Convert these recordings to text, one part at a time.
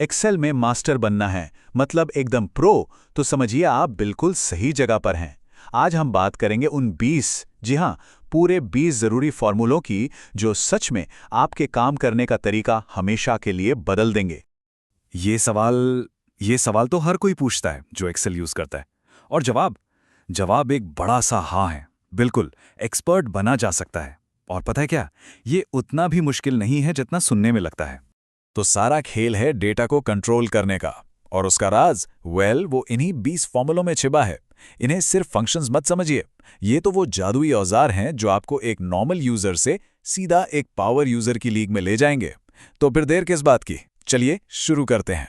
Excel में master बनना है, मतलब एकदम प्रो, तो समझिए आप बिल्कुल सही जगह पर हैं। आज हम बात करेंगे उन 20, जी हाँ, पूरे 20 जरूरी फॉर्मूलों की जो सच में आपके काम करने का तरीका हमेशा के लिए बदल देंगे। ये सवाल ये सवाल तो हर कोई पूछता है जो एक्सेल यूज करता है। और जवाब जवाब एक बड़ा सा हाँ है। बिल्कुल, एक्सपर्ट बना जा सकता है। और पता है क्या, ये उतना भी मुश्किल नहीं है जितना सुनने में लगता है। तो सारा खेल है डेटा को कंट्रोल करने का। और उसका राज, वो इन्हीं 20 फॉर्मूलों में छिपा है। इन्हें सिर्फ फंक्शंस मत समझिए, ये तो वो जादुई औजार हैं जो आपको एक नॉर्मल यूजर से सीधा एक पावर यूजर की लीग में ले जाएंगे। तो फिर देर किस बात की, चलिए शुरू करते हैं।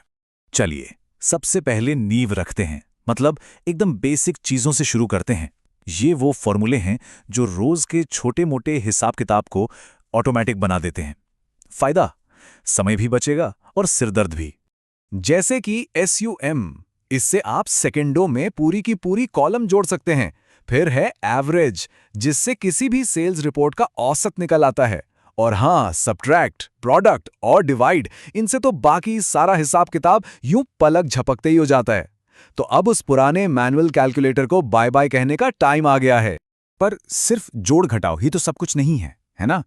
चलिए, सबसे पहले नींव रखते हैं, मतलब एकदम बेसिक चीजों से शुरू करते हैं। ये वो फॉर्मूले हैं जो रोज के छोटे मोटे हिसाब किताब को ऑटोमेटिक बना देते हैं। फायदा, समय भी बचेगा और सिरदर्द भी। जैसे कि SUM, इससे आप सेकंडों में पूरी की पूरी कॉलम जोड़ सकते हैं। फिर है एवरेज, जिससे किसी भी सेल्स रिपोर्ट का औसत निकल आता है। और हाँ, सब्ट्रैक्ट, प्रोडक्ट और डिवाइड, इनसे तो बाकी सारा हिसाब किताब यूं पलक झपकते ही हो जाता है। तो अब उस पुराने मैनुअल कैलकुलेटर को बाय बाय कहने का टाइम आ गया है। पर सिर्फ जोड़ घटाव ही तो सब कुछ नहीं है ना?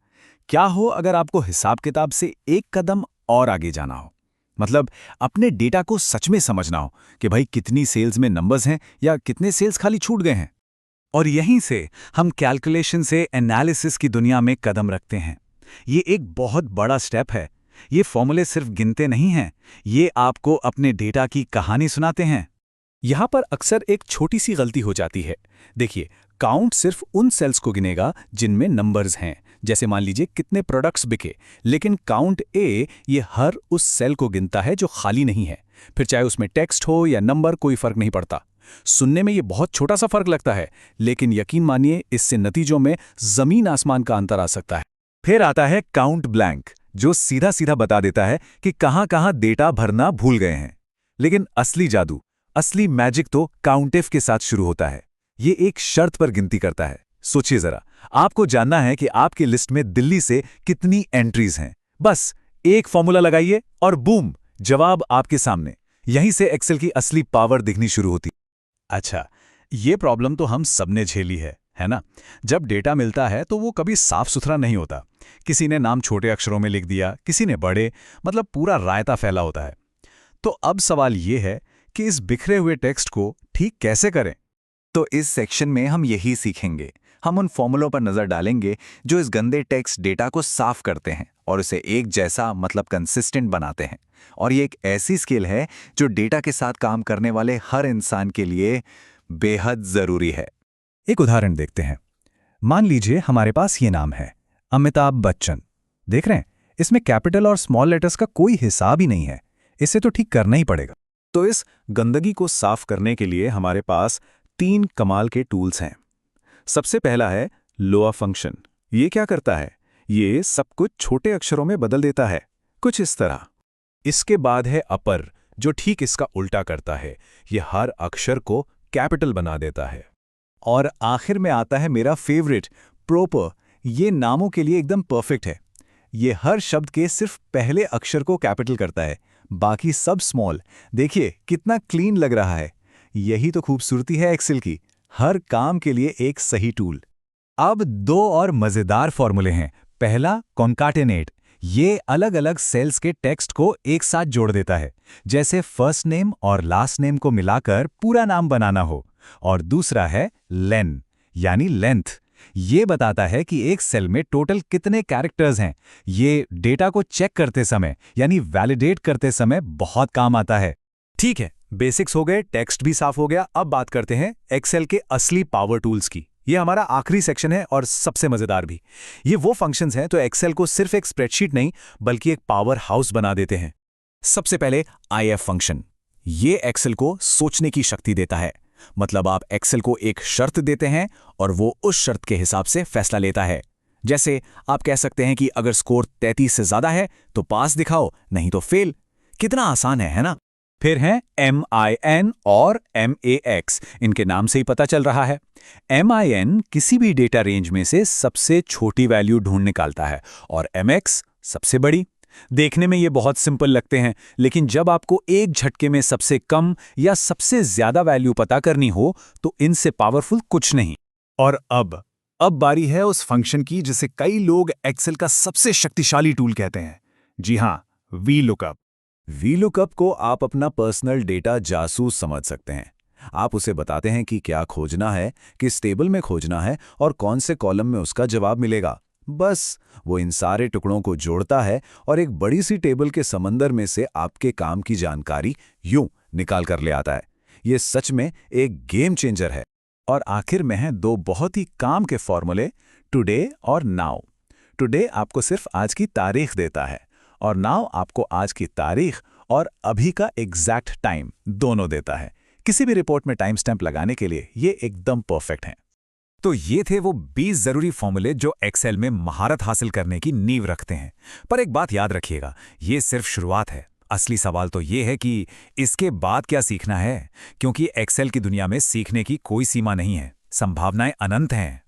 क्या हो अगर आपको हिसाब किताब से एक कदम और आगे जाना हो? मतलब अपने डेटा को सच में समझना हो कि भाई कितनी सेल्स में नंबर्स हैं या कितने सेल्स खाली छूट गए हैं। और यहीं से हम कैलकुलेशन से एनालिसिस की दुनिया में कदम रखते हैं। ये एक बहुत बड़ा स्टेप है। ये फॉर्मूले सिर्फ गिनते नहीं हैं, ये आपको अपने डेटा की कहानी सुनाते हैं। यहां पर अक्सर एक छोटी सी गलती हो जाती है। देखिए, काउंट सिर्फ उन सेल्स को गिनेगा जिनमें नंबर्स हैं, जैसे मान लीजिए कितने प्रोडक्ट्स बिके। लेकिन काउंट ए ये हर उस सेल को गिनता है जो खाली नहीं है। फिर चाहे उसमें टेक्स्ट हो या नंबर, कोई फर्क नहीं पड़ता। सुनने में ये बहुत छोटा सा फर्क लगता है, लेकिन यकीन मानिए इससे नतीजों में जमीन आसमान का अंतर आ सकता है। फिर आता है काउंट ब्लैंक, जो सीधा सीधा बता देता है कि कहां कहां डेटा भरना भूल गए हैं। लेकिन असली जादू, असली मैजिक तो काउंटिफ के साथ शुरू होता है। ये एक शर्त पर गिनती करता है। सोचिए जरा, आपको जानना है कि आपकी लिस्ट में दिल्ली से कितनी एंट्रीज हैं। बस एक फॉर्मूला लगाइए और बूम, जवाब आपके सामने। यहीं से एक्सेल की असली पावर दिखनी शुरू होती। अच्छा, ये प्रॉब्लम तो हम सबने झेली है ना? जब डेटा मिलता है तो वो कभी साफ सुथरा नहीं होता। किसी ने नाम छोटे अक्षरों में लिख दिया, किसी ने बड़े, मतलब पूरा रायता फैला होता है। तो अब सवाल ये है कि इस बिखरे हुए टेक्स्ट को ठीक कैसे करें? तो इस सेक्शन में हम यही सीखेंगे। हम उन फॉर्मूलों पर नजर डालेंगे जो इस गंदे टेक्स्ट डेटा को साफ करते हैं और उसे एक जैसा, मतलब कंसिस्टेंट बनाते हैं। और ये एक ऐसी स्किल है जो डेटा के साथ काम करने वाले हर इंसान के लिए बेहद जरूरी है। एक उदाहरण देखते हैं। मान लीजिए हमारे पास ये नाम है, अमिताभ बच्चन। देख रहे हैं, इसमें कैपिटल और स्मॉल लेटर्स का कोई हिसाब ही नहीं है। इसे तो ठीक करना ही पड़ेगा। तो इस गंदगी को साफ करने के लिए हमारे पास 3 कमाल के टूल्स हैं। सबसे पहला है लोअर फंक्शन। ये क्या करता है? ये सब कुछ छोटे अक्षरों में बदल देता है, कुछ इस तरह। इसके बाद है अपर, जो ठीक इसका उल्टा करता है। ये हर अक्षर को कैपिटल बना देता है। और आखिर में आता है मेरा फेवरेट, प्रोपर। ये नामों के लिए एकदम परफेक्ट है। ये हर शब्द के सिर्फ पहले अक्षर को कैपिटल करता है, बाकी सब स्मॉल। देखिए कितना क्लीन लग रहा है। यही तो खूबसूरती है एक्सेल की, हर काम के लिए एक सही टूल। अब 2 और मजेदार फॉर्मूले हैं। पहला, कॉन्काटेनेट। ये अलग अलग सेल्स के टेक्स्ट को एक साथ जोड़ देता है, जैसे फर्स्ट नेम और लास्ट नेम को मिलाकर पूरा नाम बनाना हो। और दूसरा है लेन, यानी लेंथ। ये बताता है कि एक सेल में टोटल कितने कैरेक्टर्स हैं। ये डेटा को चेक करते समय, यानी वैलिडेट करते समय बहुत काम आता है। ठीक है, बेसिक्स हो गए, टेक्स्ट भी साफ हो गया। अब बात करते हैं एक्सेल के असली पावर टूल्स की। ये हमारा आखिरी सेक्शन है और सबसे मजेदार भी। ये वो फंक्शंस हैं तो एक्सेल को सिर्फ एक स्प्रेडशीट नहीं, बल्कि एक पावर हाउस बना देते हैं। सबसे पहले IF फंक्शन। ये एक्सेल को सोचने की शक्ति देता है। मतलब आप एक्सेल को एक शर्त देते हैं और वो उस शर्त के हिसाब से फैसला लेता है। जैसे आप कह सकते हैं कि अगर स्कोर 33 से ज्यादा है तो पास दिखाओ, नहीं तो फेल। कितना आसान है ना? फिर हैं MIN और MAX। इनके नाम से ही पता चल रहा है। MIN किसी भी डेटा रेंज में से सबसे छोटी वैल्यू ढूंढ निकालता है और MX सबसे बड़ी। देखने में ये बहुत सिंपल लगते हैं, लेकिन जब आपको एक झटके में सबसे कम या सबसे ज्यादा वैल्यू पता करनी हो तो इनसे पावरफुल कुछ नहीं। और अब बारी है उस फंक्शन की जिसे कई लोग एक्सेल का सबसे शक्तिशाली टूल कहते हैं। जी हां, VLOOKUP। VLOOKUP को आप अपना पर्सनल डेटा जासूस समझ सकते हैं। आप उसे बताते हैं कि क्या खोजना है, किस टेबल में खोजना है और कौन से कॉलम में उसका जवाब मिलेगा। बस वो इन सारे टुकड़ों को जोड़ता है और एक बड़ी सी टेबल के समंदर में से आपके काम की जानकारी यूं निकाल कर ले आता है। ये सच में एक गेम चेंजर है। और आखिर में हैं दो बहुत ही काम के फॉर्मूले, टुडे और नाउ। टुडे आपको सिर्फ आज की तारीख देता है और नाउ आपको आज की तारीख और अभी का एग्जैक्ट टाइम दोनों देता है। किसी भी रिपोर्ट में टाइम स्टैंप लगाने के लिए ये एकदम परफेक्ट हैं। तो ये थे वो 20 जरूरी फॉर्मूले जो एक्सेल में महारत हासिल करने की नींव रखते हैं। पर एक बात याद रखिएगा, ये सिर्फ शुरुआत है। असली सवाल तो ये है कि इसके बाद क्या सीखना है, क्योंकि एक्सेल की दुनिया में सीखने की कोई सीमा नहीं है, संभावनाएं अनंत हैं।